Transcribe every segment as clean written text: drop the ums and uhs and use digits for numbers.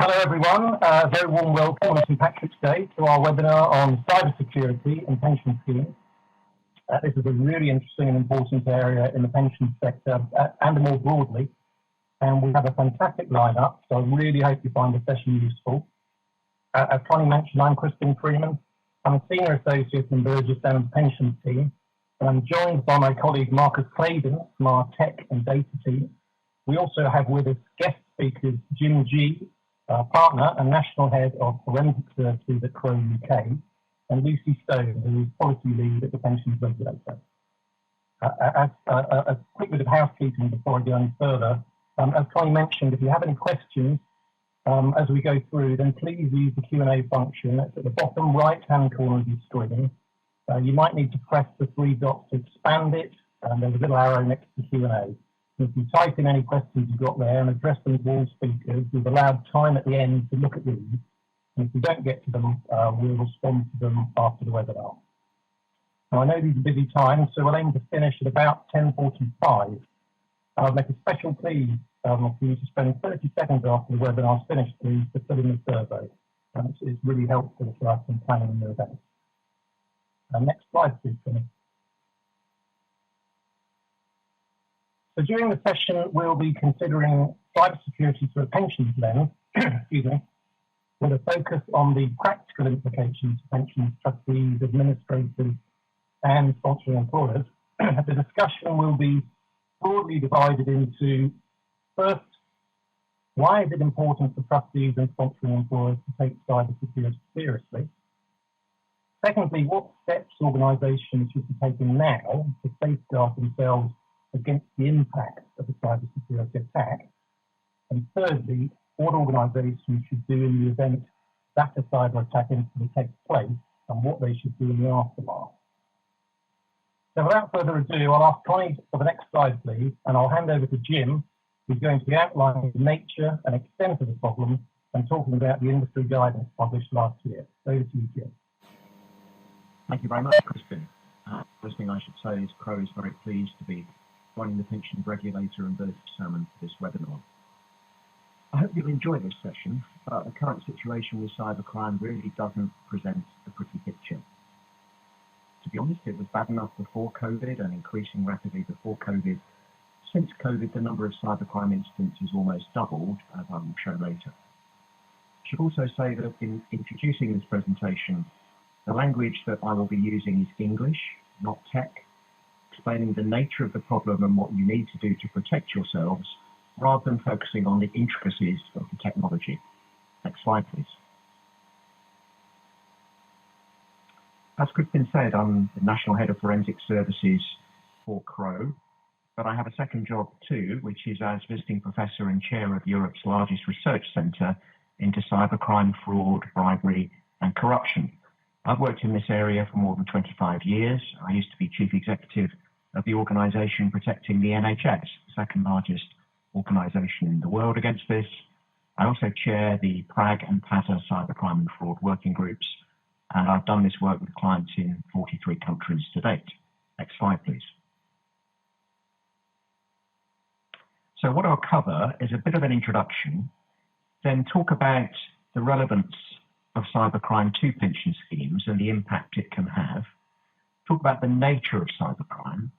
Hello everyone, very warm welcome on St Patrick's Day to our webinar on cybersecurity and pension schemes. This is a really interesting and important area in the pension sector and more broadly, and we have a fantastic lineup, so I really hope you find the session useful. As Connie mentioned, I'm Crispin Freeman. I'm a Senior Associate in Burgess Down's pensions team, and I'm joined by my colleague Marcus Claydon from our tech and data team. We also have with us guest speakers Jim G, partner and national head of forensic services at Crowe UK, and Lucy Stone, who is policy lead at the pensions regulator. As a quick bit of housekeeping before I go any further, as Connie mentioned, if you have any questions as we go through, then please use the Q&A function. That's at the bottom right-hand corner of your screen. You might need to press the three dots to expand it, and there's a little arrow next to Q&A. If you type in any questions you've got there and address them to all speakers, we've allowed time at the end to look at these. And if we don't get to them, we'll respond to them after the webinar. Now, I know these are busy times, so we'll aim to finish at about 10:45. I'll make a special plea for you to spend 30 seconds after the webinar's finished, please, to fill in the survey. It's really helpful for us in planning the event. Next slide, please, Connie. So during the session, we'll be considering cybersecurity through a pensions lens, excuse me, with a focus on the practical implications for pensions trustees, administrators, and sponsoring employers. The discussion will be broadly divided into, first, why is it important for trustees and sponsoring employers to take cybersecurity seriously? Secondly, what steps organisations should be taking now to safeguard themselves against the impact of a cybersecurity attack? And thirdly, what organisations should do in the event that a cyber attack incident takes place and what they should do in the aftermath. So without further ado, I'll ask Connie for the next slide, please, and I'll hand over to Jim, who's going to be outlining the nature and extent of the problem and talking about the industry guidance published last year. Over to you, Jim. Thank you very much, Crispin. First thing I should say is Crowe is very pleased to be joining the pensions regulator and Burgess Salmon for this webinar. I hope you'll enjoy this session, but the current situation with cybercrime really doesn't present a pretty picture. To be honest, it was bad enough before COVID and increasing rapidly before COVID. Since COVID, the number of cybercrime incidents has almost doubled, as I will show later. I should also say that in introducing this presentation, the language that I will be using is English, not tech, explaining the nature of the problem and what you need to do to protect yourselves, rather than focusing on the intricacies of the technology. Next slide, please. As Crispin said, I'm the National Head of Forensic Services for Crowe, but I have a second job too, which is as Visiting Professor and Chair of Europe's largest research centre into cybercrime, fraud, bribery and corruption. I've worked in this area for more than 25 years. I used to be Chief Executive of the organisation protecting the NHS, the second largest organisation in the world against this. I also chair the PRAG and PASA cybercrime and fraud working groups, and I've done this work with clients in 43 countries to date. Next slide, please. So what I'll cover is a bit of an introduction, then talk about the relevance of cybercrime to pension schemes and the impact it can have, talk about the nature of cybercrime,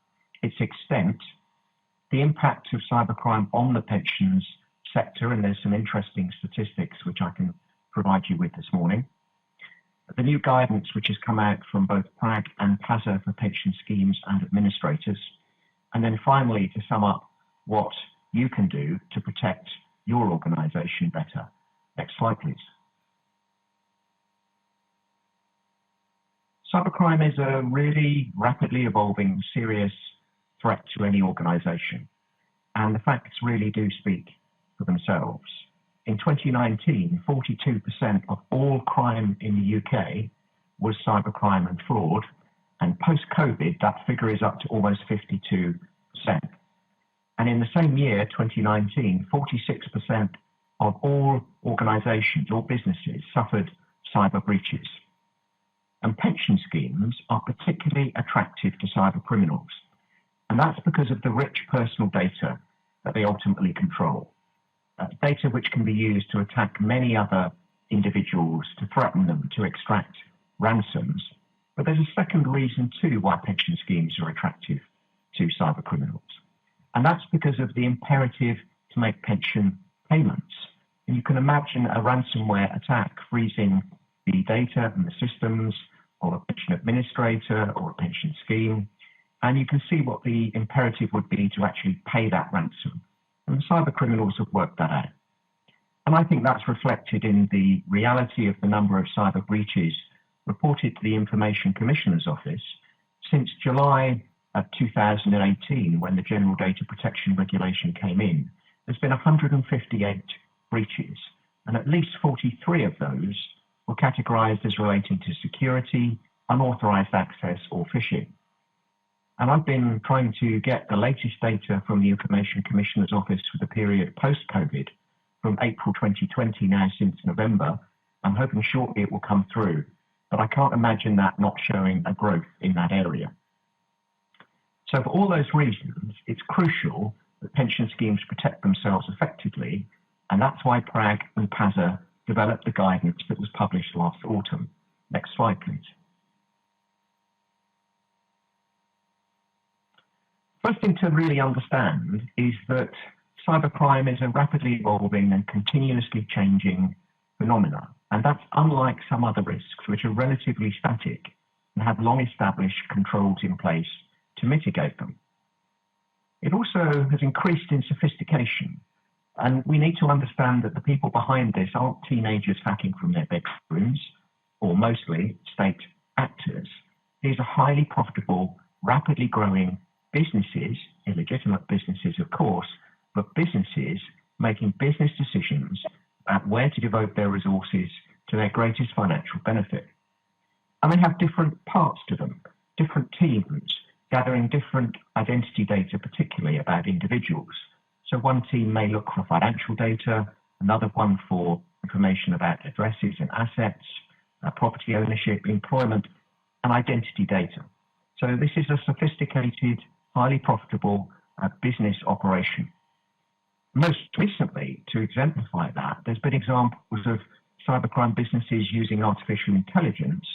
its extent, the impact of cybercrime on the pensions sector, and there's some interesting statistics which I can provide you with this morning, the new guidance which has come out from both PRAG and PASA for pension schemes and administrators, and then finally to sum up what you can do to protect your organisation better. Next slide, please. Cybercrime is a really rapidly evolving, serious threat to any organisation, and the facts really do speak for themselves. In 2019, 42% of all crime in the UK was cybercrime and fraud, and post-COVID, that figure is up to almost 52%. And in the same year, 2019, 46% of all organisations, all businesses, suffered cyber breaches. And pension schemes are particularly attractive to cyber criminals. And that's because of the rich personal data that they ultimately control. data which can be used to attack many other individuals, to threaten them, to extract ransoms. But there's a second reason too why pension schemes are attractive to cyber criminals. And that's because of the imperative to make pension payments. And you can imagine a ransomware attack freezing the data and the systems of a pension administrator or a pension scheme. And you can see what the imperative would be to actually pay that ransom. And the cyber criminals have worked that out. And I think that's reflected in the reality of the number of cyber breaches reported to the Information Commissioner's Office since July of 2018, when the General Data Protection Regulation came in. There's been 158 breaches, and at least 43 of those were categorized as relating to security, unauthorized access, or phishing. And I've been trying to get the latest data from the Information Commissioner's Office for the period post-COVID, from April 2020 now since November. I'm hoping shortly it will come through, but I can't imagine that not showing a growth in that area. So for all those reasons, it's crucial that pension schemes protect themselves effectively, and that's why PRAG and PASA developed the guidance that was published last autumn. Next slide, please. First thing to really understand is that cybercrime is a rapidly evolving and continuously changing phenomena, and that's unlike some other risks which are relatively static and have long established controls in place to mitigate them. It also has increased in sophistication, and we need to understand that the people behind this aren't teenagers hacking from their bedrooms, or mostly state actors. These are highly profitable, rapidly growing businesses, illegitimate businesses of course, but businesses making business decisions about where to devote their resources to their greatest financial benefit. And they have different parts to them, different teams, gathering different identity data, particularly about individuals. So one team may look for financial data, another one for information about addresses and assets, property ownership, employment, and identity data. So this is a sophisticated, highly profitable business operation. Most recently, to exemplify that, there's been examples of cybercrime businesses using artificial intelligence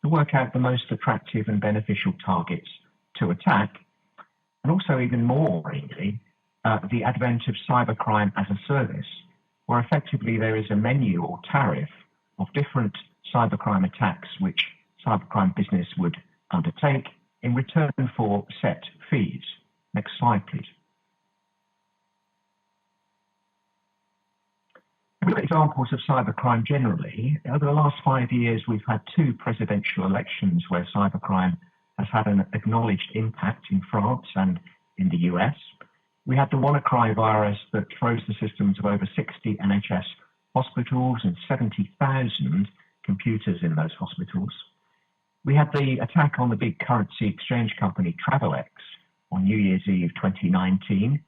to work out the most attractive and beneficial targets to attack, and also even more worryingly, the advent of cybercrime as a service, where effectively there is a menu or tariff of different cybercrime attacks which cybercrime business would undertake in return for set fees. Next slide, please. If we look at examples of cybercrime generally, over the last 5 years, we've had 2 presidential elections where cybercrime has had an acknowledged impact in France and in the US. We had the WannaCry virus that froze the systems of over 60 NHS hospitals and 70,000 computers in those hospitals. We had the attack on the big currency exchange company Travelex on New Year's Eve 2019.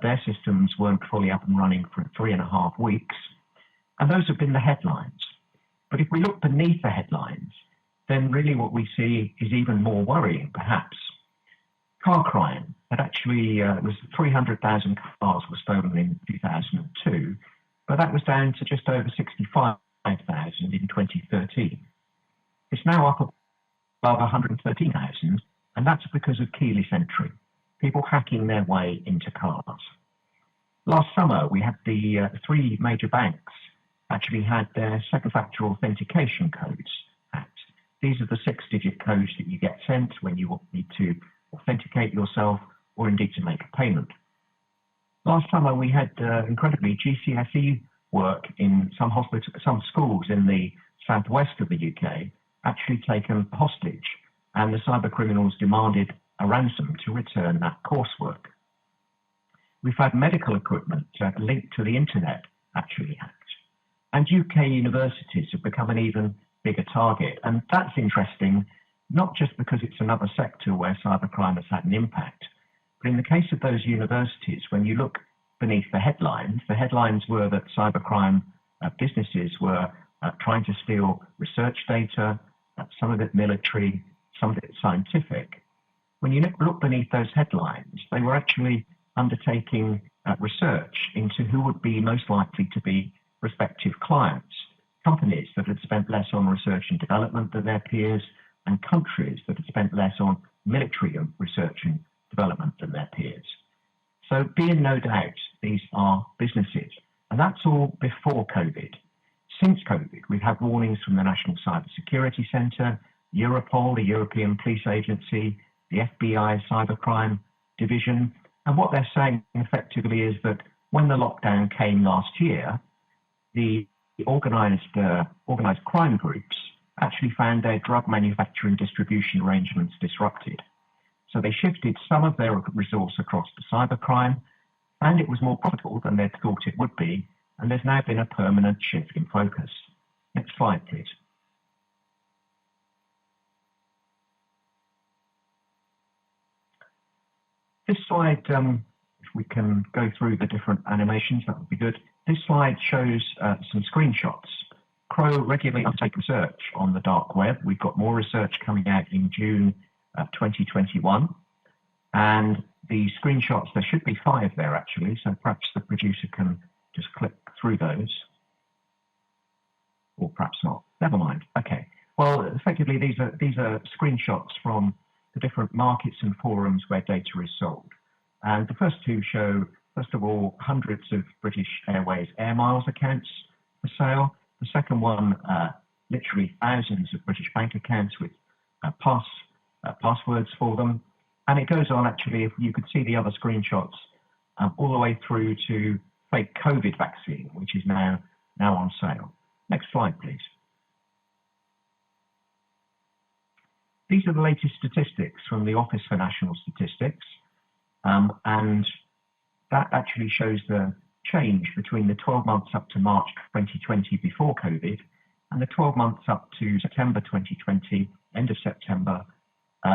Their systems weren't fully up and running for 3.5 weeks. And those have been the headlines. But if we look beneath the headlines, then really what we see is even more worrying, perhaps. Car crime had actually, was 300,000 cars were stolen in 2002, but that was down to just over 65,000 in 2013. It's now up above 113,000, and that's because of keyless entry, people hacking their way into cars. Last summer, we had the 3 major banks actually had their second factor authentication codes hacked. These are the 6-digit codes that you get sent when you need to authenticate yourself or indeed to make a payment. Last summer, we had incredibly GCSE work in some schools in the southwest of the UK actually taken hostage, and the cyber criminals demanded a ransom to return that coursework. We've had medical equipment linked to the internet actually hacked, and UK universities have become an even bigger target. And that's interesting, not just because it's another sector where cybercrime has had an impact, but in the case of those universities, when you look beneath the headlines were that cybercrime businesses were trying to steal research data, some of it military, some of it scientific. When you look beneath those headlines, they were actually undertaking research into who would be most likely to be prospective clients, companies that had spent less on research and development than their peers, and countries that had spent less on military research and development than their peers. So be in no doubt, these are businesses, and that's all before COVID. Since COVID, we've had warnings from the National Cybersecurity Centre, Europol, the European Police Agency, the FBI Cybercrime Division, and what they're saying effectively is that when the lockdown came last year, the organised crime groups actually found their drug manufacturing distribution arrangements disrupted. So they shifted some of their resource across to cybercrime, and it was more profitable than they'd thought it would be, and there's now been a permanent shift in focus. Next slide, please. This slide, if we can go through the different animations, that would be good. This slide shows some screenshots. Crow regularly undertakes research on the dark web. We've got more research coming out in June 2021. And the screenshots, there should be 5 there actually, so perhaps the producer can just click through those. Or perhaps not. Never mind. Okay. Well, effectively, these are screenshots from the different markets and forums where data is sold. And the first 2 show, first of all, hundreds of British Airways Air Miles accounts for sale. The second one, literally thousands of British bank accounts with passwords for them. And it goes on, actually, if you could see the other screenshots, all the way through to fake COVID vaccine, which is now on sale. Next slide, please. These are the latest statistics from the Office for National Statistics, and that actually shows the change between the 12 months up to March 2020 before COVID and the 12 months up to September 2020, end of September,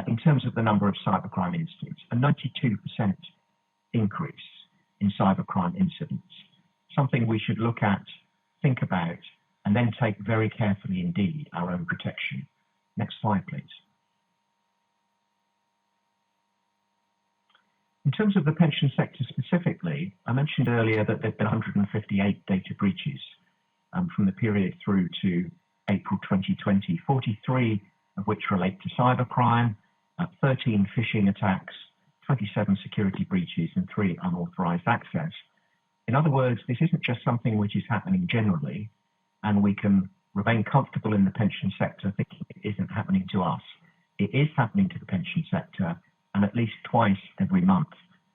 in terms of the number of cybercrime incidents, a 92% increase in cybercrime incidents, something we should look at, think about, and then take very carefully indeed our own protection. Next slide, please. In terms of the pension sector specifically, I mentioned earlier that there have been 158 data breaches from the period through to April 2020, 43 of which relate to cybercrime, 13 phishing attacks, 27 security breaches, and 3 unauthorized access. In other words, this isn't just something which is happening generally, and we can remain comfortable in the pension sector thinking it isn't happening to us. It is happening to the pension sector, and at least twice every month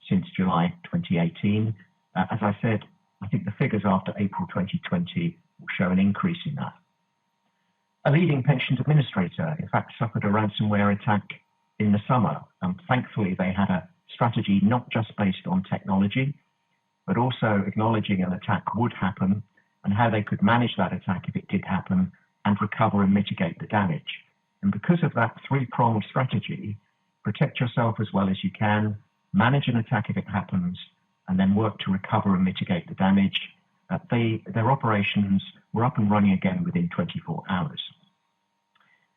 since July 2018. As I said, I think the figures after April 2020 will show an increase in that. A leading pensions administrator, in fact, suffered a ransomware attack in the summer. Thankfully, they had a strategy not just based on technology, but also acknowledging an attack would happen and how they could manage that attack if it did happen and recover and mitigate the damage. And because of that 3-pronged strategy, protect yourself as well as you can, manage an attack if it happens, and then work to recover and mitigate the damage. Their operations were up and running again within 24 hours.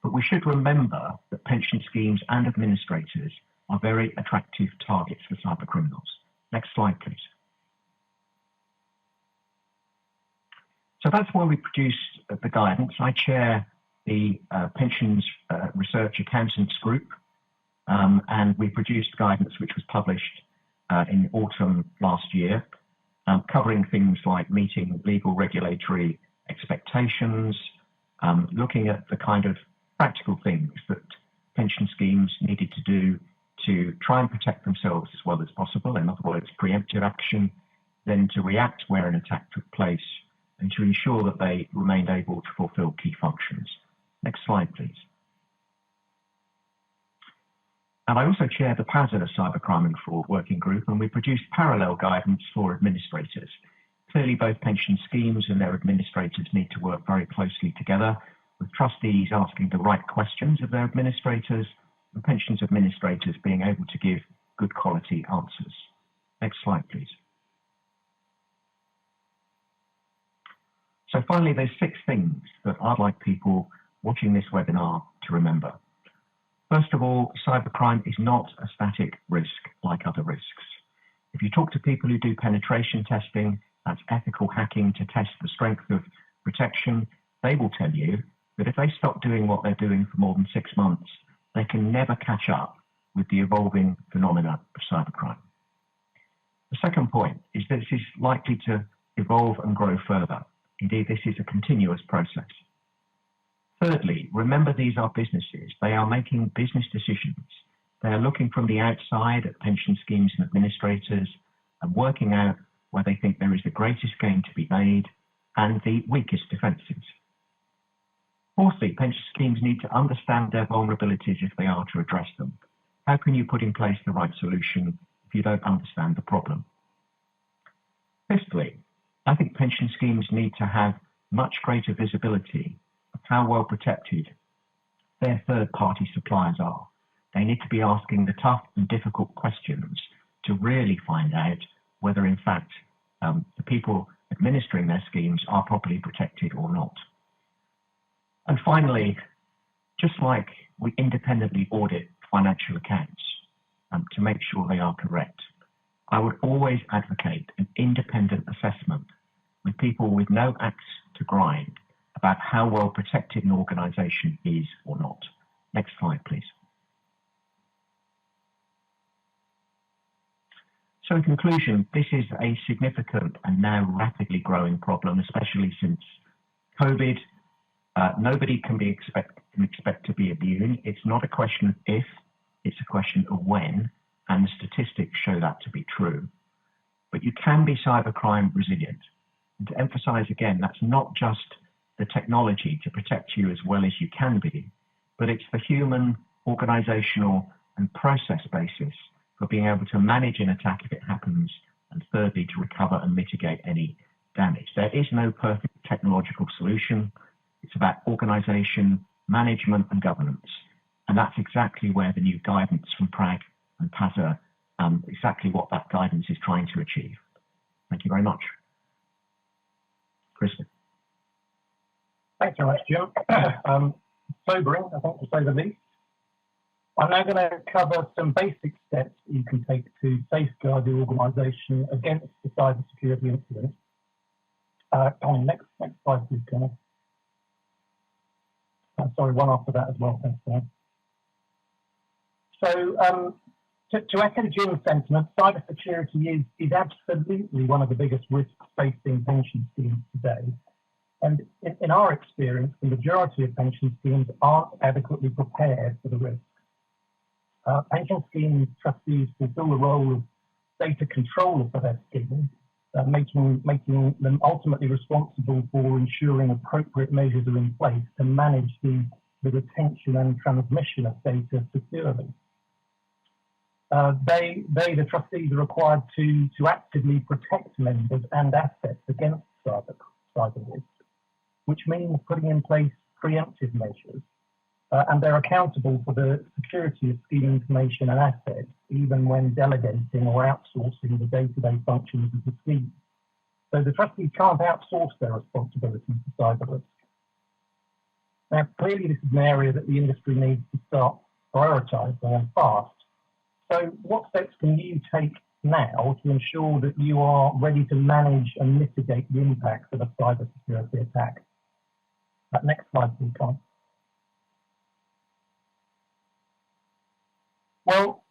But we should remember that pension schemes and administrators are very attractive targets for cyber criminals. Next slide, please. So that's why we produced the guidance. I chair the Pensions Research Accountants Group, and we produced guidance which was published in autumn last year, covering things like meeting legal regulatory expectations, looking at the kind of practical things that pension schemes needed to do to try and protect themselves as well as possible, in other words, preemptive action, then to react where an attack took place, and to ensure that they remained able to fulfill key functions. Next slide, please. And I also chair the PASA Cybercrime and Fraud Working Group, and we produced parallel guidance for administrators. Clearly, both pension schemes and their administrators need to work very closely together, with trustees asking the right questions of their administrators, and pensions administrators being able to give good quality answers. Next slide, please. So finally, there's 6 things that I'd like people watching this webinar to remember. First of all, cybercrime is not a static risk like other risks. If you talk to people who do penetration testing, that's ethical hacking to test the strength of protection, they will tell you that if they stop doing what they're doing for more than 6 months, they can never catch up with the evolving phenomena of cybercrime. The second point is that this is likely to evolve and grow further. Indeed, this is a continuous process. Thirdly, remember these are businesses. They are making business decisions. They are looking from the outside at pension schemes and administrators and working out where they think there is the greatest gain to be made and the weakest defences. Fourthly, pension schemes need to understand their vulnerabilities if they are to address them. How can you put in place the right solution if you don't understand the problem? Fifthly, I think pension schemes need to have much greater visibility of how well protected their third-party suppliers are. They need to be asking the tough and difficult questions to really find out whether, in fact, the people administering their schemes are properly protected or not. And finally, just like we independently audit financial accounts to make sure they are correct, I would always advocate an independent assessment with people with no axe to grind about how well protected an organisation is or not. Next slide, please. So in conclusion, this is a significant and now rapidly growing problem, especially since COVID. Nobody can expect to be immune. It's not a question of if, it's a question of when, and the statistics show that to be true. But you can be cybercrime resilient. And to emphasize again, that's not just the technology to protect you as well as you can be, but it's the human, organizational, and process basis for being able to manage an attack if it happens, and thirdly, to recover and mitigate any damage. There is no perfect technological solution. It's about organization, management, and governance. And that's exactly where the new guidance from Prague and PASA, exactly what that guidance is trying to achieve. Thank you very much. Kristen. Thanks very much, Jim. Sobering, I think, to say the least. I'm now going to cover some basic steps you can take to safeguard the organisation against the cybersecurity incident. Next slide, please, Connor. Sorry, one after that as well, thanks, Connor. So, to echo Jim's sentiment, cybersecurity is absolutely one of the biggest risks facing pension schemes today. And in our experience, the majority of pension schemes aren't adequately prepared for the risk. Pension scheme trustees fulfill the role of data controller for their schemes, making them ultimately responsible for ensuring appropriate measures are in place to manage the retention and transmission of data securely. The trustees, are required to actively protect members and assets against cyber risk, which means putting in place preemptive measures. And they're accountable for the security of scheme information and assets, even when delegating or outsourcing the day-to-day functions of the scheme. So the trustees can't outsource their responsibility for cyber risk. Now, clearly this is an area that the industry needs to start prioritising and fast. So what steps can you take now to ensure that you are ready to manage and mitigate the impacts of a cybersecurity attack? Next slide, please, Con. Well,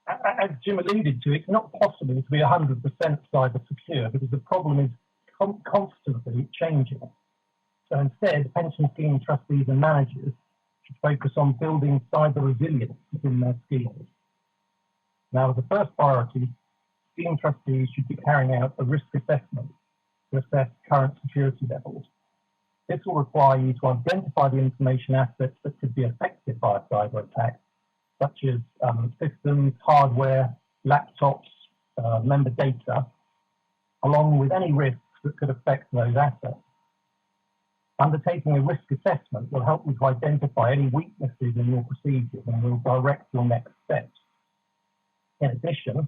as Jim alluded to, it's not possible to be 100% cyber secure because the problem is constantly changing. So instead, pension scheme trustees and managers should focus on building cyber resilience within their schemes. Now, as a first priority, scheme trustees should be carrying out a risk assessment to assess current security levels. This will require you to identify the information assets that could be affected by a cyber attack, such as systems, hardware, laptops, member data, along with any risks that could affect those assets. Undertaking a risk assessment will help you to identify any weaknesses in your procedures and will direct your next steps. In addition,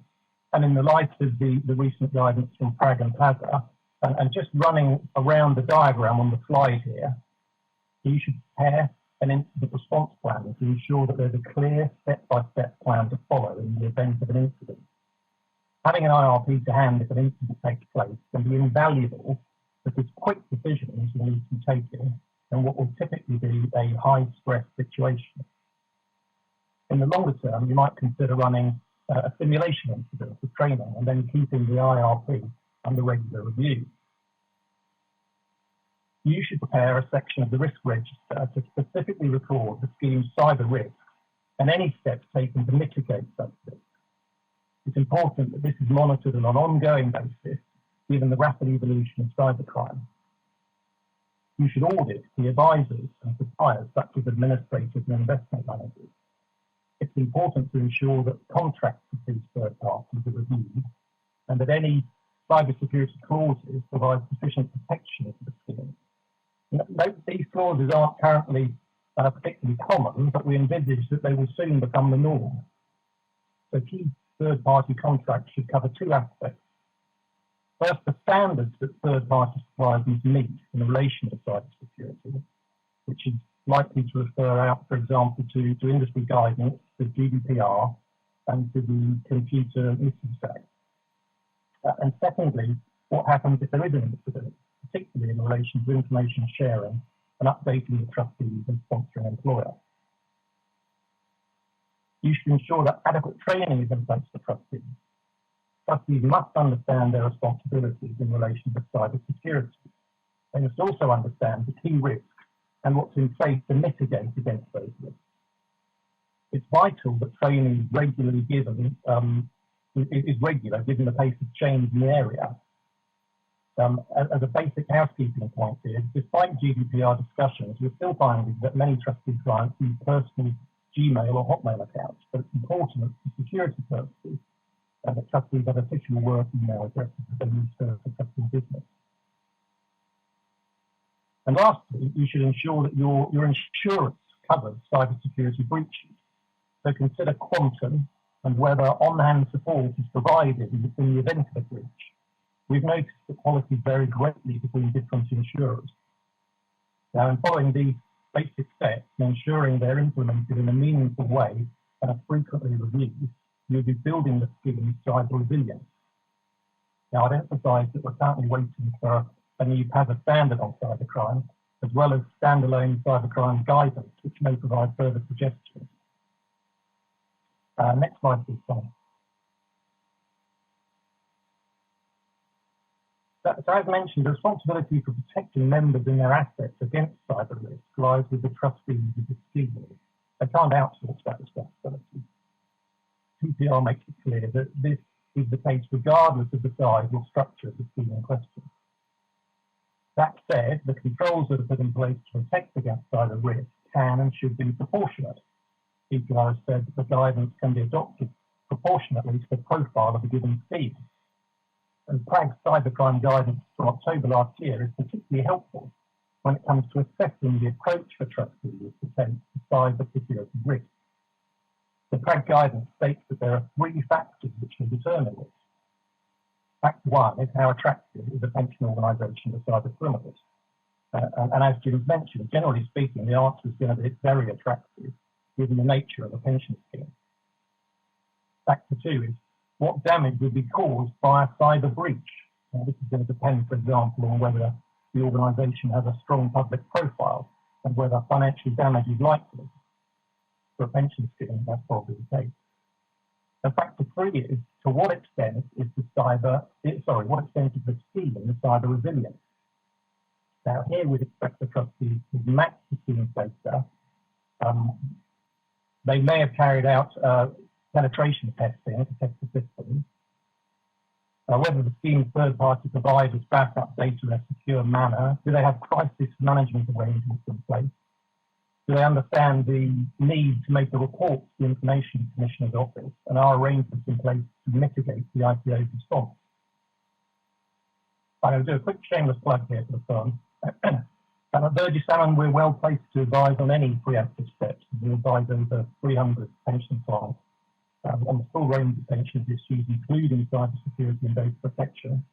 and in the light of the recent guidance from Prague and PASA, and just running around the diagram on the slide here, you should prepare an incident response plan to ensure that there's a clear step-by-step plan to follow in the event of an incident. Having an IRP to hand if an incident takes place can be invaluable because quick decisions will need to be taken in what will typically be a high-stress situation. In the longer term, you might consider running a simulation incident for training and then keeping the IRP under regular review. You should prepare a section of the risk register to specifically record the scheme's cyber risks and any steps taken to mitigate such risks. It's important that this is monitored on an ongoing basis, given the rapid evolution of cybercrime. You should audit the advisors and suppliers, such as administrators and investment managers. It's important to ensure that contracts with these third parties are reviewed and that any cybersecurity clauses provide sufficient protection for the scheme. Note these clauses aren't currently particularly common, but we envisage that they will soon become the norm. So key third-party contracts should cover two aspects. First, the standards that third-party suppliers need to meet in relation to cybersecurity, which is likely to refer out, for example, to industry guidance, to GDPR, and to the Computer Misuse Act. And secondly, what happens if there is an incident, particularly in relation to information sharing and updating the trustees and sponsoring employer. You should ensure that adequate training is in place for trustees. Trustees must understand their responsibilities in relation to cybersecurity. They must also understand the key risks and what's in place to mitigate against those risks. It's vital that training is regularly given, given the pace of change in the area. As a basic housekeeping point here, despite GDPR discussions, we're still finding that many trustee clients use personal Gmail or Hotmail accounts, but it's important for security purposes that trustees have official work email addresses that they use for trustee business. And lastly, you should ensure that your insurance covers cybersecurity breaches. So consider quantum and whether on-hand support is provided in the event of a breach. We've noticed that policies vary greatly between different insurers. Now, in following these basic steps and ensuring they're implemented in a meaningful way and are frequently reviewed, you'll be building the scheme's cyber resilience. Now, I'd emphasise that we're currently waiting for a new PASA standard on cybercrime, as well as standalone cybercrime guidance, which may provide further suggestions. Next slide, please, Tom. So as mentioned, the responsibility for protecting members and their assets against cyber risk lies with the trustees of the scheme. They can't outsource that responsibility. PPR makes it clear that this is the case regardless of the size or structure of the scheme in question. That said, the controls that are put in place to protect against cyber risk can and should be proportionate. PPR has said that the guidance can be adopted proportionately to the profile of a given scheme. And PRAG's cybercrime guidance from October last year is particularly helpful when it comes to assessing the approach for trustees to take to cyber security risk. The PRAG guidance states that there are three factors which can determine this. Factor one is how attractive is a pension organisation to cyber criminals. And as Jim's mentioned, generally speaking, the answer is going to be very attractive given the nature of a pension scheme. Factor two is what damage would be caused by a cyber breach. Now, this is going to depend, for example, on whether the organisation has a strong public profile and whether financial damage is likely. For a pension scheme, that's probably the case. And factor three is to what extent is the scheme the cyber resilient? Now, here we'd expect the trustees to match the scheme's data. They may have carried out penetration testing to test the system. Whether the scheme's third-party providers back up data in a secure manner. Do they have crisis management arrangements in place? Do they understand the need to make a report to the Information Commissioner's Office, and are arrangements in place to mitigate the IPO's response? I'm going to do a quick shameless plug here for the firm. At Burgess Allen, we're well placed to advise on any preemptive steps. We advise over 300 pension clients on the full range of pensions issues, including cybersecurity and data protection.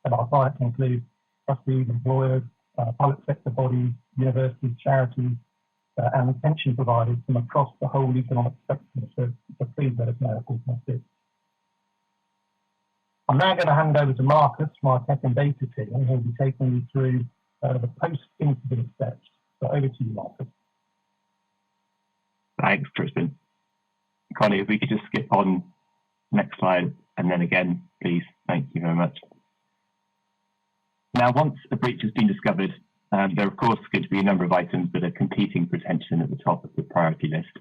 And our clients include trustees, employers, public sector bodies, universities, charities, and pension providers from across the whole economic spectrum. So please let us know if we can assist. I'm now going to hand over to Marcus from our tech and data team, who will be taking you through the post-incident steps. So over to you, Marcus. Thanks, Tristan. Connie, if we could just skip on next slide and then again, please. Thank you very much. Now, once a breach has been discovered, there are of course going to be a number of items that are competing for attention at the top of the priority list.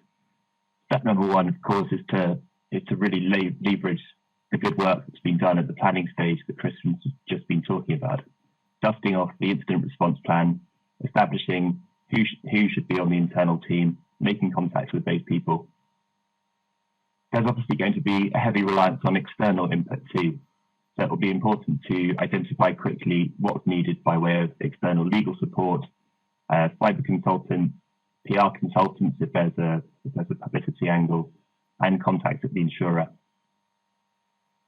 Step number one, of course, is to really leverage the good work that's been done at the planning stage that Kristen's just been talking about. Dusting off the incident response plan, establishing who should be on the internal team, making contact with those people. There's obviously going to be a heavy reliance on external input too. So it will be important to identify quickly what's needed by way of external legal support, cyber consultants, PR consultants if there's a publicity angle, and contacts at the insurer.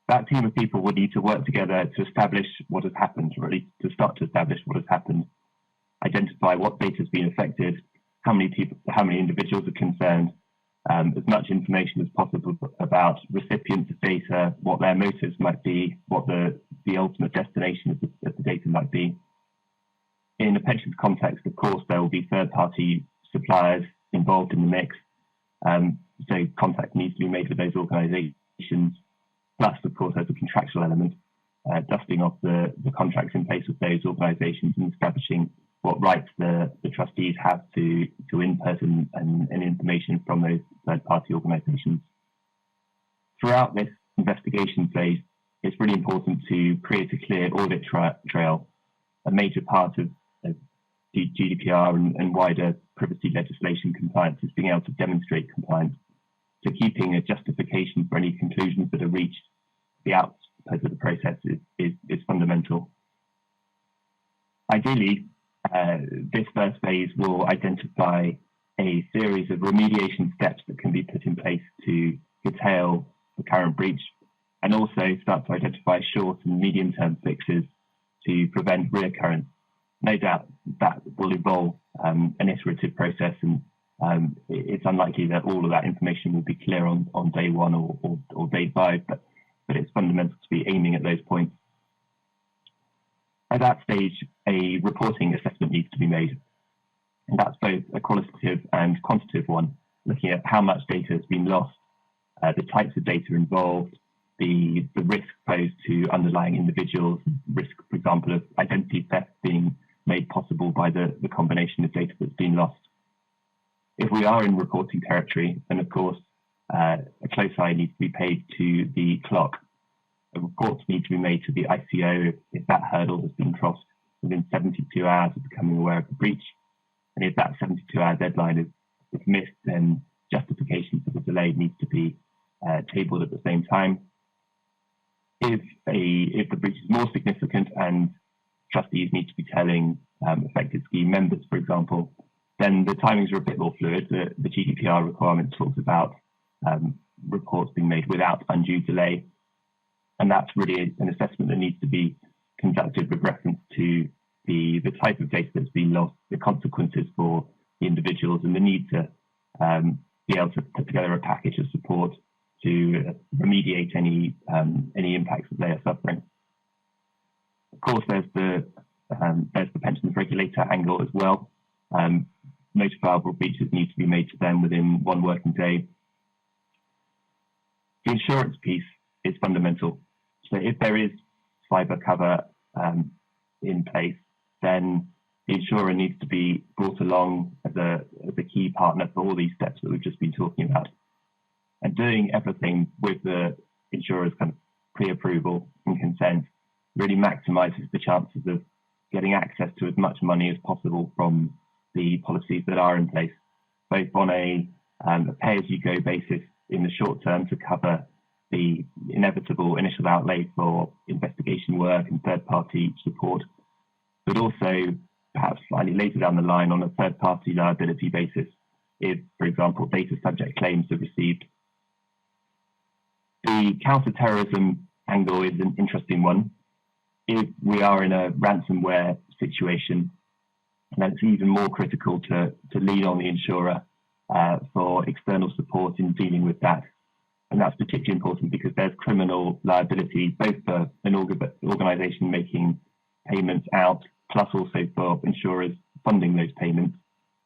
That team of people will need to work together to establish what has happened, or at least to start to establish what has happened, identify what data has been affected, how many individuals are concerned, as much information as possible about recipients of data, what their motives might be, what the ultimate destination of the data might be. In a pensions context, of course, there will be third-party suppliers involved in the mix, so contact needs to be made with those organisations. Plus, of course, there's a contractual element, dusting off the contracts in place with those organisations and establishing what rights the trustees have to input and information from those third-party organisations. Throughout this investigation phase, it's really important to create a clear audit trail. A major part of GDPR and wider privacy legislation compliance is being able to demonstrate compliance. So keeping a justification for any conclusions that are reached, the output of the process is fundamental. Ideally, this first phase will identify a series of remediation steps that can be put in place to curtail the current breach, and also start to identify short and medium-term fixes to prevent reoccurrence. No doubt that will involve an iterative process, and it's unlikely that all of that information will be clear on day one or day 5, but it's fundamental to be aiming at those points. At that stage, a reporting assessment needs to be made, and that's both a qualitative and quantitative one, looking at how much data has been lost, the types of data involved, the risk posed to underlying individuals, risk, for example, of identity theft being made possible by the combination of data that's been lost. If we are in reporting territory, then of course a close eye needs to be paid to the clock. Reports need to be made to the ICO if that hurdle has been crossed within 72 hours of becoming aware of the breach. And if that 72-hour deadline is missed, then justification for the delay needs to be tabled at the same time. If the breach is more significant and trustees need to be telling affected scheme members, for example, then the timings are a bit more fluid. The GDPR requirement talks about reports being made without undue delay. And that's really an assessment that needs to be conducted with reference to the type of data that's been lost, the consequences for the individuals, and the need to be able to put together a package of support to remediate any impacts that they are suffering. Of course, there's the pensions regulator angle as well. Notifiable breaches need to be made to them within 1 working day. The insurance piece is fundamental. So if there is cyber cover in place, then the insurer needs to be brought along as a key partner for all these steps that we've just been talking about. And doing everything with the insurer's kind of pre-approval and consent really maximizes the chances of getting access to as much money as possible from the policies that are in place, both on a pay-as-you-go basis in the short term to cover the inevitable initial outlay for investigation work and third-party support, but also perhaps slightly later down the line on a third-party liability basis if, for example, data subject claims are received. The counter-terrorism angle is an interesting one. If we are in a ransomware situation, then it's even more critical to lean on the insurer for external support in dealing with that. And that's particularly important because there's criminal liability, both for an organisation making payments out, plus also for insurers funding those payments,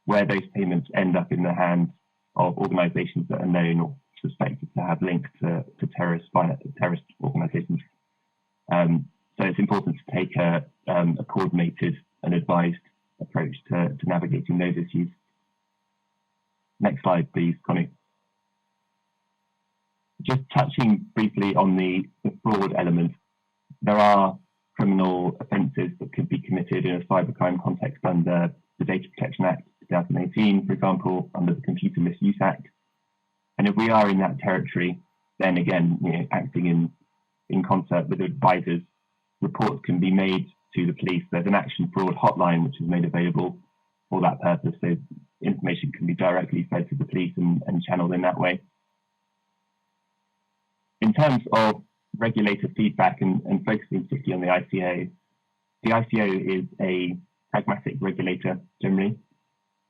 where those payments end up in the hands of organisations that are known or suspected to have links to terrorist organisations. So it's important to take a coordinated and advised approach to navigating those issues. Next slide, please, Connie. Just touching briefly on the fraud element, there are criminal offences that could be committed in a cybercrime context under the Data Protection Act 2018, for example, under the Computer Misuse Act. And if we are in that territory, then again, acting in concert with advisors, reports can be made to the police. There's an action fraud hotline which is made available for that purpose, so information can be directly fed to the police and channeled in that way. In terms of regulator feedback and focusing particularly on the ICO is a pragmatic regulator generally,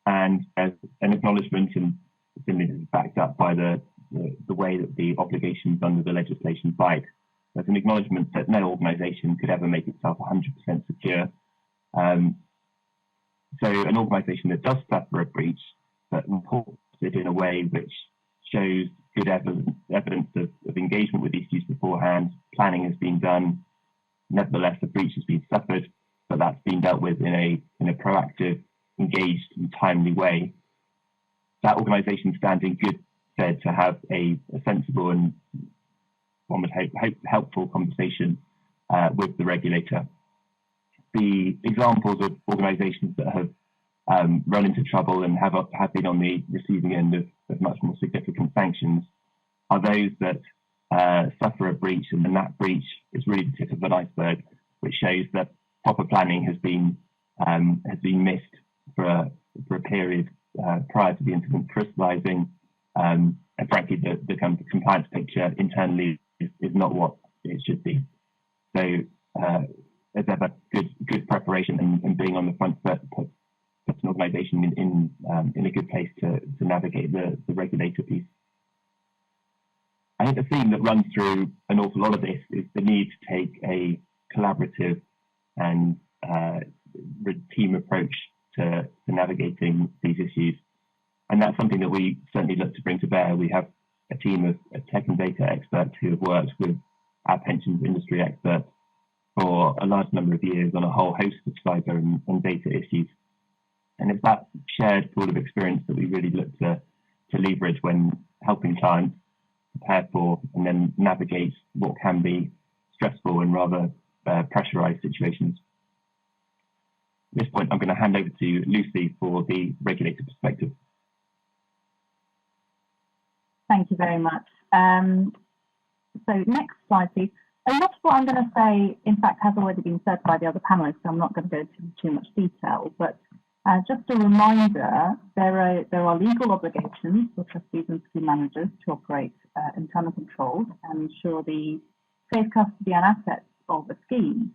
and as an acknowledgement, and this is backed up by the way that the obligations under the legislation bite, there's an acknowledgement that no organisation could ever make itself 100% secure. So an organisation that does suffer a breach, but reports it in a way which shows good evidence of engagement with issues beforehand, planning has been done, nevertheless a breach has been suffered, but that's been dealt with in a proactive, engaged and timely way. That organisation stands in good stead to have a sensible and one would hope helpful conversation with the regulator. The examples of organisations that have run into trouble and have been on the receiving end of much more significant sanctions are those that suffer a breach, and then that breach is really the tip of an iceberg, which shows that proper planning has been missed for a period prior to the incident crystallising, and frankly the kind of compliance picture internally is not what it should be. So as ever, good preparation and being on the front foot puts an organisation in a good place to navigate the regulator piece. I think the theme that runs through an awful lot of this is the need to take a collaborative and team approach to navigating these issues. And that's something that we certainly look to bring to bear. We have a team of tech and data experts who have worked with our pensions industry experts for a large number of years on a whole host of cyber and data issues. And it's that shared pool of experience that we really look to leverage when helping clients prepare for and then navigate what can be stressful and rather pressurized situations. At this point, I'm going to hand over to Lucy for the regulator perspective. Thank you very much. So next slide, please. A lot of what I'm going to say, in fact, has already been said by the other panelists, so I'm not going to go into too much detail. But just a reminder, there are legal obligations for trustees and scheme managers to operate internal controls and ensure the safe custody and assets of a scheme.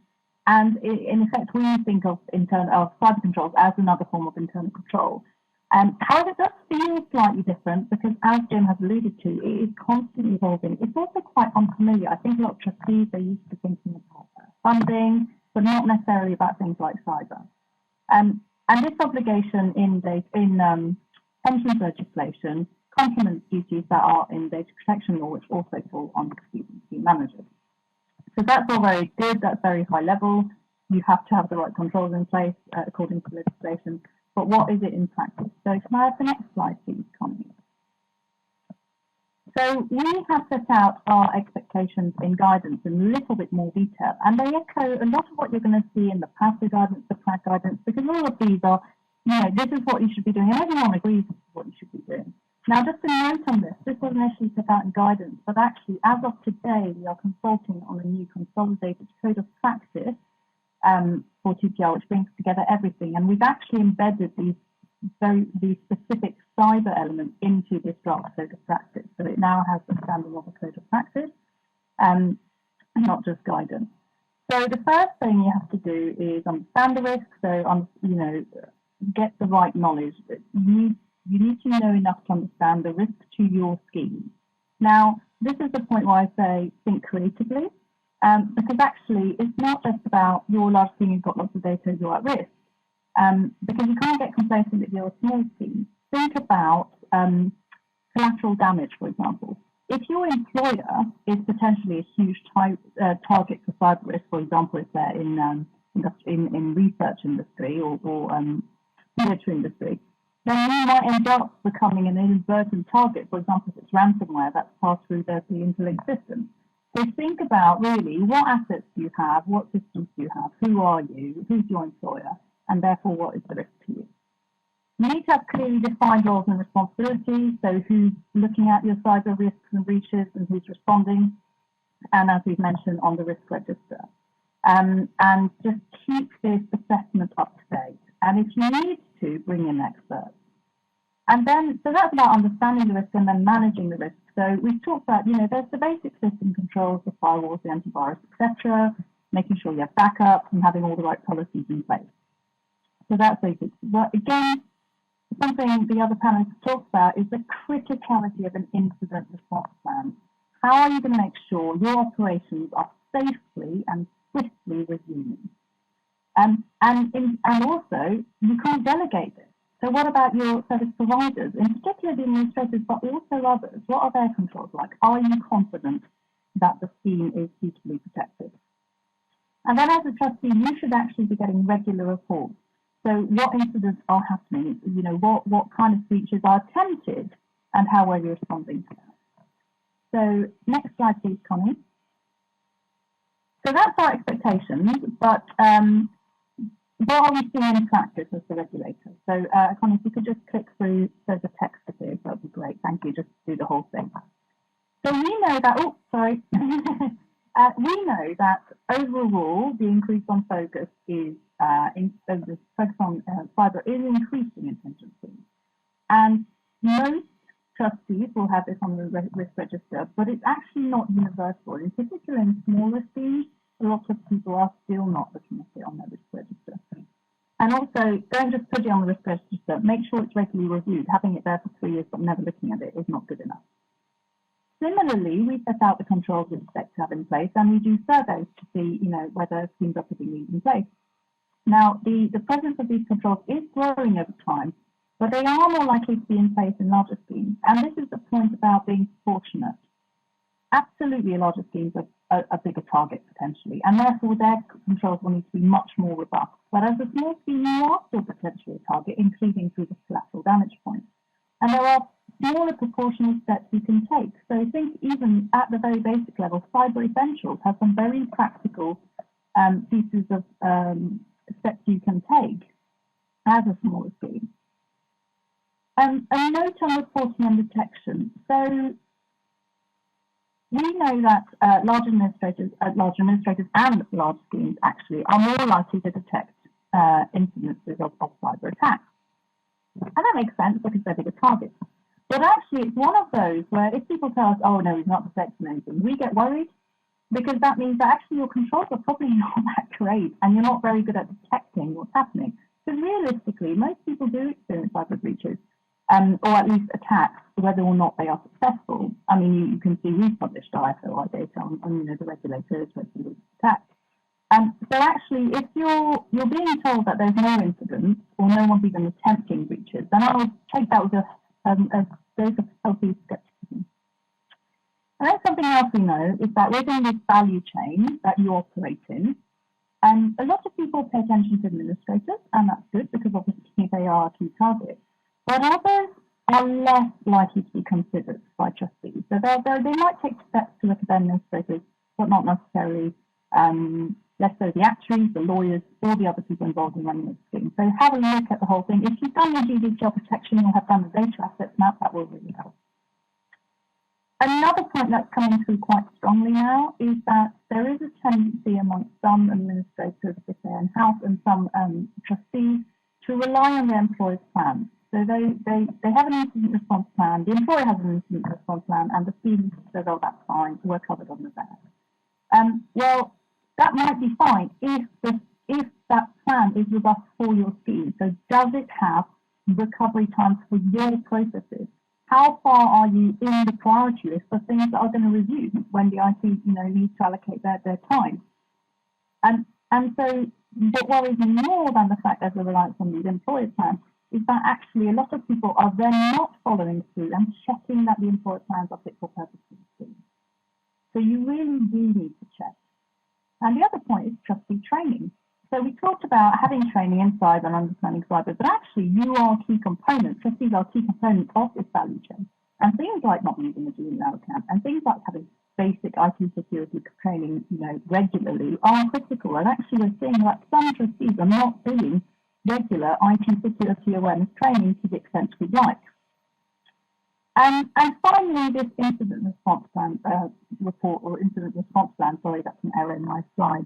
And in effect, we think of cyber controls as another form of internal control. However, it does feel slightly different because, as Jim has alluded to, it is constantly evolving. It's also quite unfamiliar. I think a lot of trustees are used to thinking about funding, but not necessarily about things like cyber. And this obligation in pensions legislation complements duties that are in data protection law, which also fall on trustees and scheme managers. So that's all very good. That's very high level. You have to have the right controls in place according to legislation. But what is it in practice? So can I have the next slide, please, Connie? So we have set out our expectations in guidance in a little bit more detail, and they echo a lot of what you're going to see in the passive guidance, the PRAC guidance, because all of these are, this is what you should be doing, and everyone agrees this is what you should be doing. Now, just a note on this wasn't initially set out in guidance, but actually, as of today, we are consulting on a new consolidated code of practice for TPR, which brings together everything. And we've actually embedded these specific cyber elements into this draft code of practice. So it now has the standing of a code of practice, and not just guidance. So the first thing you have to do is understand the risk. So, get the right knowledge. You need to know enough to understand the risk to your scheme. Now, this is the point where I say think creatively, because actually it's not just about your large scheme, you've got lots of data, you're at risk. Because you can't get complacent with your small scheme. Think about collateral damage, for example. If your employer is potentially a huge target for cyber risk, for example, if they're in research industry or military industry, then you might end up becoming an inadvertent target. For example, if it's ransomware that's passed through the interlinked system. So think about really what assets do you have, what systems do you have, who are you, who's your employer, and therefore what is the risk to you. You need to have clearly defined roles and responsibilities, so who's looking at your cyber risks and breaches and who's responding, and as we've mentioned, on the risk register. And just keep this assessment up to date. And if you need to, bring in experts. And then, so that's about understanding the risk and then managing the risk. So we've talked about, there's the basic system controls, the firewalls, the antivirus, etc., making sure you have backups and having all the right policies in place. So that's basic. But again, something the other panelists talked about is the criticality of an incident response plan. How are you going to make sure your operations are safely and swiftly resuming? And also, you can't delegate this. So what about your service providers, in particular the administrators, but also others? What are their controls like? Are you confident that the scheme is suitably protected? And then as a trustee, you should actually be getting regular reports. So what incidents are happening? What kind of breaches are attempted and how are you responding to that? So next slide, please, Connie. So that's our expectations, but what are we seeing in practice as the regulator? So Connie, if you could just click through, there's a text appears, that would be great. Thank you, just do the whole thing. So we know that, we know that overall the increase on focus is the focus on cyber is increasing in pension schemes. And most trustees will have this on the risk register, but it's actually not universal. In particular, in smaller schemes, a lot of people are still not looking at it on their risk register. And also, don't just put it on the risk register. Make sure it's regularly reviewed. Having it there for 3 years but never looking at it is not good enough. Similarly, we set out the controls we expect to have in place, and we do surveys to see, whether schemes are putting these in place. Now, the presence of these controls is growing over time, but they are more likely to be in place in larger schemes. And this is the point about being proportionate. Absolutely, larger schemes are a bigger target potentially, and therefore their controls will need to be much more robust. But as a small scheme, you are still potentially a target, including through the collateral damage point. And there are smaller proportional steps you can take. So I think even at the very basic level, Cyber Essentials has some very practical pieces of steps you can take as a smaller scheme. A note on reporting and detection. So we know that large administrators and large schemes actually are more likely to detect incidences of cyber attacks. And that makes sense because they're bigger targets. But actually, it's one of those where if people tell us, oh no, he's not detecting anything, we get worried because that means that actually your controls are probably not that great and you're not very good at detecting what's happening. Because realistically, most people do experience cyber breaches, or at least attacks, whether or not they are successful. I mean, you can see we've published IFOI data on the regulators regularly attack. So actually, if you're being told that there's no incidents or no one's even attempting breaches, then I would take that with a dose of healthy skepticism. And then something else we know is that within this value chain that you operate in, a lot of people pay attention to administrators, and that's good because obviously they are a key target. But others are less likely to be considered by trustees. So they might take steps to look at their administrators, but not necessarily, let's say, the actuaries, the lawyers, or the other people involved in running the scheme. So have a look at the whole thing. If you've done your GDPR protection or have done the data assets map, that will really help. Another point that's coming through quite strongly now is that there is a tendency amongst some administrators, if they're in-house, and some trustees to rely on their employer's plans. So they have an incident response plan, the employer has an incident response plan, and the scheme says, oh, that's fine, we're covered on the back. Well, that might be fine if that plan is robust for your scheme. So does it have recovery times for your processes? how far are you in the priority list for things that are going to review when the IT, needs to allocate their time? And so what worries me more than the fact there's a reliance on these employer plans is that actually a lot of people are then not following through and checking that the employer plans are fit for purpose for the scheme. So you really do need to check. And the other point is trustee training. So we talked about having training in cyber and understanding cyber, but actually you are key components, trustees are key components of this value chain. And things like not using a Gmail account and things like having basic IT security training, regularly are critical. And actually we're seeing that some trustees are not doing regular IT security awareness training to the extent we'd like. And finally, this incident response plan report, or incident response plan, sorry, that's an error in my slide.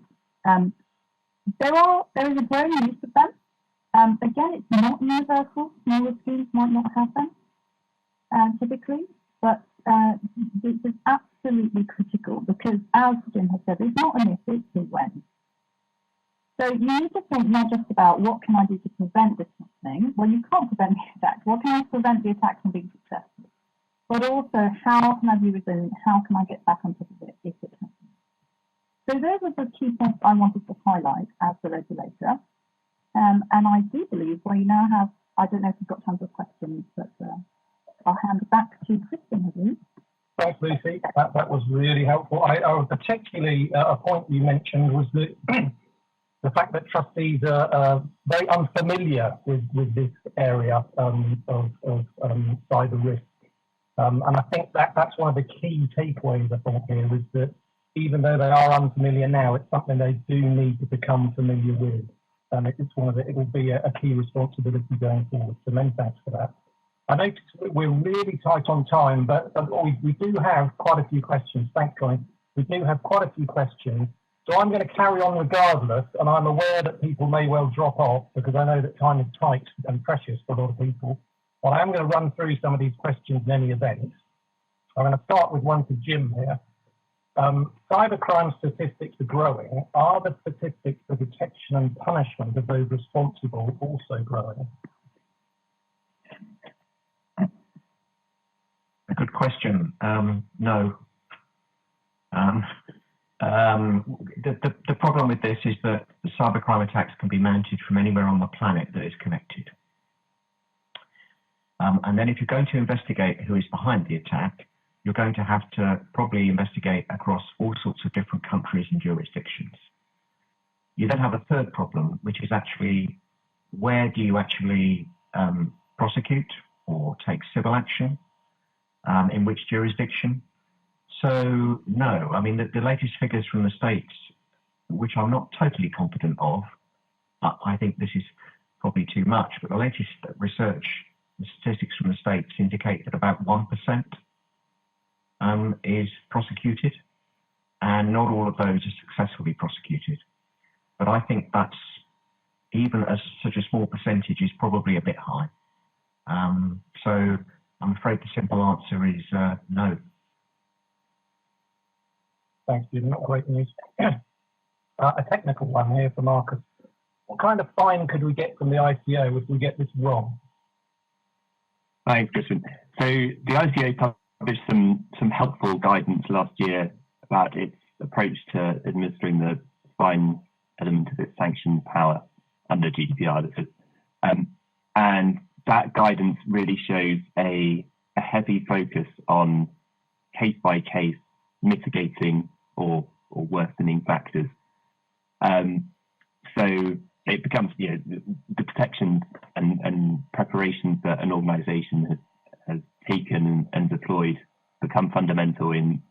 There is a growing use of them. Again, it's not universal. Smaller schemes might not have them typically, but this is absolutely critical because, as Jim has said, it's not an if, it's a when. So you need to think not just about what can I do to prevent this happening. Well, you can't prevent the attack. What can I prevent the attack from being successful? But also, how can I be resilient? How can I get back on top of it if it happens? So those are the key points I wanted to highlight as the regulator. And I do believe we now have, I don't know if you've got tons of questions, but I'll hand it back to Kristen, I believe. Thanks, Lucy. That was really helpful. I particularly, a point you mentioned was that the fact that trustees are very unfamiliar with this area of cyber risk. And I think that's one of the key takeaways, I think, here is that even though they are unfamiliar now, it's something they do need to become familiar with. It will be a key responsibility going forward. So many thanks for that. I noticed we're really tight on time, but we do have quite a few questions. Thanks, Colin. We do have quite a few questions. So I'm going to carry on regardless, and I'm aware that people may well drop off because I know that time is tight and precious for a lot of people. But I am going to run through some of these questions in any event. I'm going to start with one to Jim here. Cybercrime statistics are growing. Are the statistics for detection and punishment of those responsible also growing? A good question. No. The problem with this is that the cybercrime attacks can be mounted from anywhere on the planet that is connected. And then if you're going to investigate who is behind the attack, you're going to have to probably investigate across all sorts of different countries and jurisdictions. You then have a third problem, which is actually where do you actually prosecute or take civil action, in which jurisdiction? So no, I mean, the latest figures from the States, which I'm not totally confident of, I think this is probably too much, but the latest research, the statistics from the States indicate that about 1% is prosecuted, and not all of those are successfully prosecuted. But I think that's, even as such a small percentage, is probably a bit high. So I'm afraid the simple answer is no. Thanks, Stephen. Not great news. A technical one here for Marcus. What kind of fine could we get from the ICO if we get this wrong? Thanks, Christian. So the ICO published some helpful guidance last year about its approach to administering the fine element of its sanction power under GDPR. And that guidance really shows a heavy focus on case-by-case mitigating or worsening factors. So it becomes, the protections and preparations that an organisation has taken and deployed become fundamental in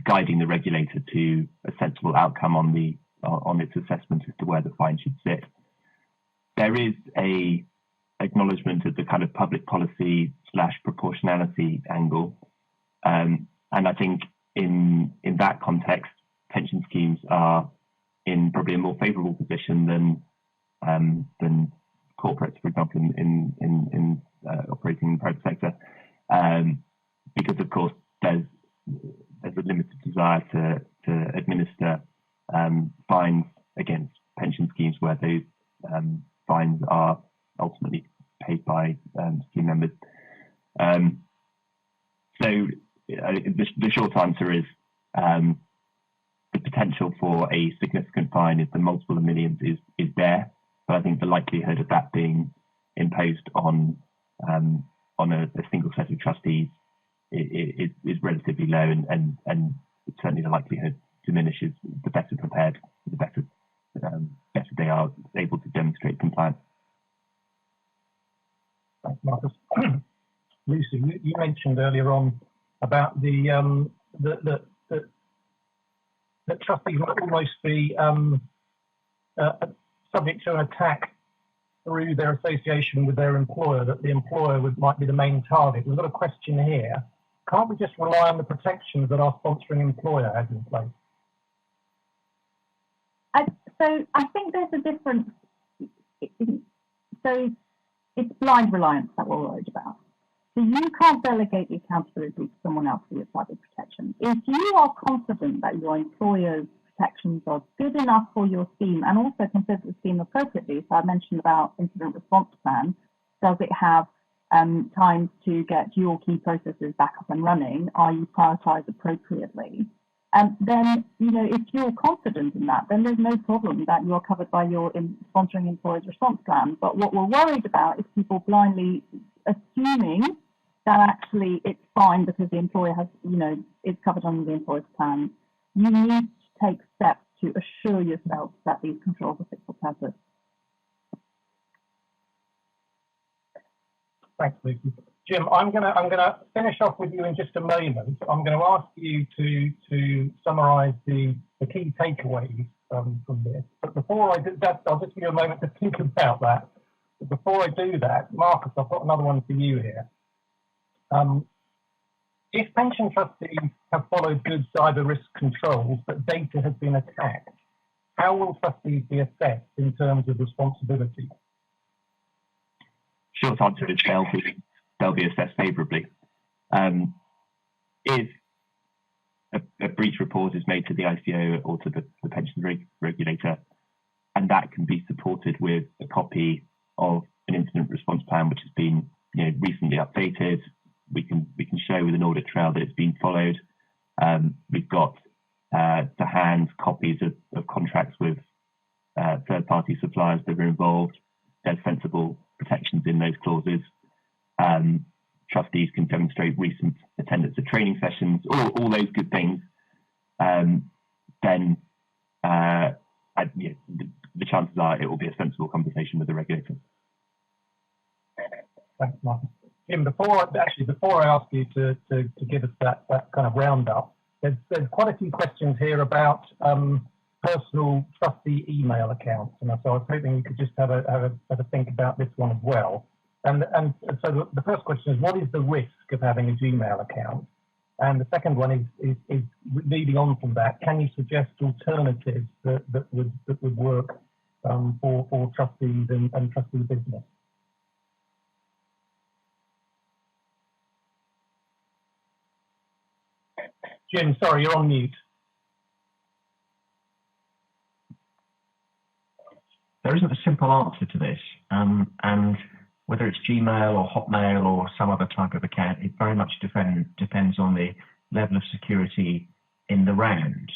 guiding the regulator to a sensible outcome on its assessment as to where the fine should sit. There is a acknowledgement of the kind of public policy / proportionality angle, and I think in that context, pension schemes are in probably a more favourable position than corporates, for example, in operating in the private sector, because of course there's a limited desire to administer fines against pension schemes where those fines are ultimately paid by scheme members. the short answer is the potential for a significant fine is the multiple of millions is there, but I think the likelihood of that being imposed on a single set of trustees is relatively low, and certainly the likelihood diminishes the better prepared, the better they are able to demonstrate compliance. Thanks, Marcus. Lucy, you mentioned earlier on about that trustees might almost be subject to an attack through their association with their employer, that the employer might be the main target. We've got a question here. Can't we just rely on the protections that our sponsoring employer has in place? So I think there's a difference. So it's blind reliance that we're worried about. So you can't delegate the accountability to someone else for your cyber protection. If you are confident that your employer's protections are good enough for your scheme, and also consider the scheme appropriately, so I mentioned about incident response plan, does it have times to get your key processes back up and running? Are you prioritised appropriately? Then, if you're confident in that, then there's no problem that you're covered by your sponsoring employer's response plan. But what we're worried about is people blindly assuming that actually it's fine because the employer has, it's covered under the employer's plan. You need to take steps to assure yourself that these controls are fit for purpose. Thanks, Lucy. Jim, I'm gonna finish off with you in just a moment. I'm going to ask you to summarise the key takeaways from this. But before I do that, I'll just give you a moment to think about that. But before I do that, Marcus, I've got another one for you here. If pension trustees have followed good cyber risk controls, but data has been attacked, how will trustees be assessed in terms of responsibility? Short answer is they'll be assessed favourably. If a breach report is made to the ICO or to the pensions regulator, and that can be supported with a copy of an incident response plan which has been recently updated, we can show with an audit trail that it's been followed. We've got to hand copies of contracts with third-party suppliers that are involved. There's sensible protections in those clauses. Trustees can demonstrate recent attendance at training sessions, all those good things. Then the chances are it will be a sensible conversation with the regulator. Thanks, Martin. Jim, before I ask you to give us that kind of roundup, there's quite a few questions here about personal trustee email accounts, and so I was hoping you could just have a think about this one as well. And so the first question is, what is the risk of having a Gmail account? And the second one is leading on from that, can you suggest alternatives that would work for trustees and trustee business? Jim, sorry, you're on mute. There isn't a simple answer to this, and whether it's Gmail or Hotmail or some other type of account, it very much depends on the level of security in the round.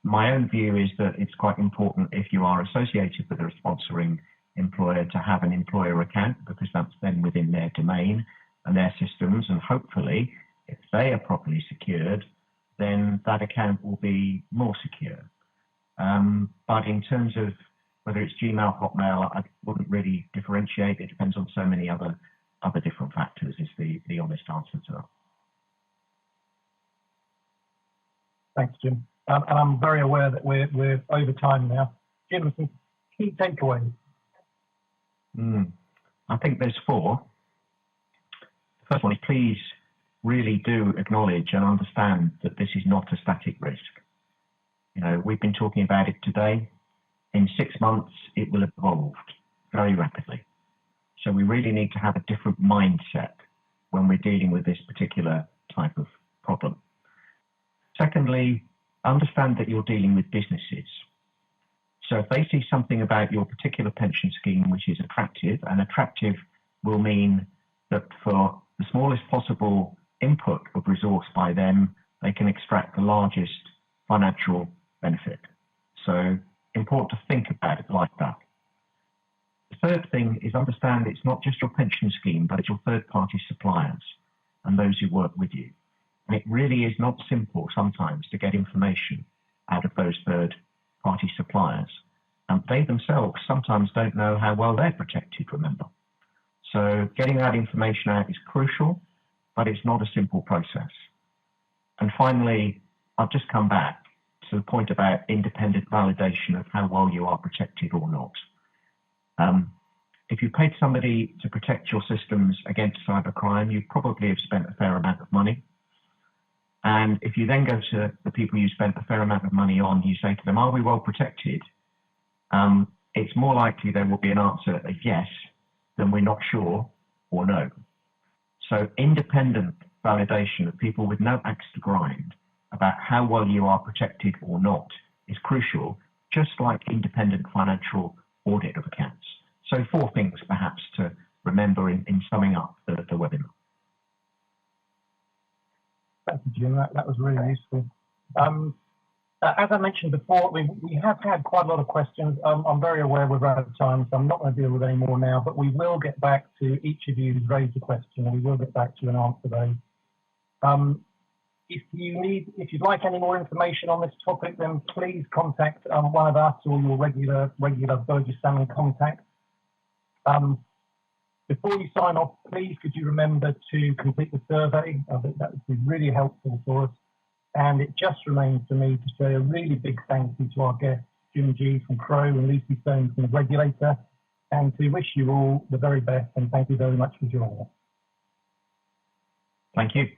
My own view is that it's quite important, if you are associated with a sponsoring employer, to have an employer account, because that's then within their domain and their systems, and hopefully, if they are properly secured, then that account will be more secure. But in terms of whether it's Gmail, Hotmail, I wouldn't really differentiate. It depends on so many other different factors, is the honest answer to that. Thanks, Jim. And I'm very aware that we're over time now. Jim, some key takeaways. I think there's 4. The first one is, please really do acknowledge and understand that this is not a static risk. We've been talking about it today. In 6 months, it will have evolved very rapidly. So we really need to have a different mindset when we're dealing with this particular type of problem. Secondly, understand that you're dealing with businesses. So if they see something about your particular pension scheme which is attractive, and attractive will mean that for the smallest possible input of resource by them, they can extract the largest financial benefit. So important to think about it like that. The third thing is understand it's not just your pension scheme, but it's your third-party suppliers and those who work with you. And it really is not simple sometimes to get information out of those third-party suppliers. And they themselves sometimes don't know how well they're protected, remember. So getting that information out is crucial, but it's not a simple process. And finally, I've just come back to the point about independent validation of how well you are protected or not. If you paid somebody to protect your systems against cybercrime, you probably have spent a fair amount of money. And if you then go to the people you spent a fair amount of money on, you say to them, are we well protected? It's more likely there will be an answer, a yes, than we're not sure or no. So independent validation of people with no axe to grind about how well you are protected or not is crucial, just like independent financial audit of accounts. So 4 things perhaps to remember in summing up the webinar. Thank you, Jim. That was really useful. As I mentioned before, we have had quite a lot of questions. I'm very aware we're out of time, so I'm not going to deal with any more now, but we will get back to each of you who's raised a question, and we will get back to you and answer those. If you'd like any more information on this topic, then please contact one of us or your regular Burgess Salmon contact. Before you sign off, please could you remember to complete the survey? I think that would be really helpful for us. And it just remains for me to say a really big thank you to our guests, Jim G from Crow and Lucy Stone from the Regulator, and to wish you all the very best, and thank you very much for joining us. Thank you.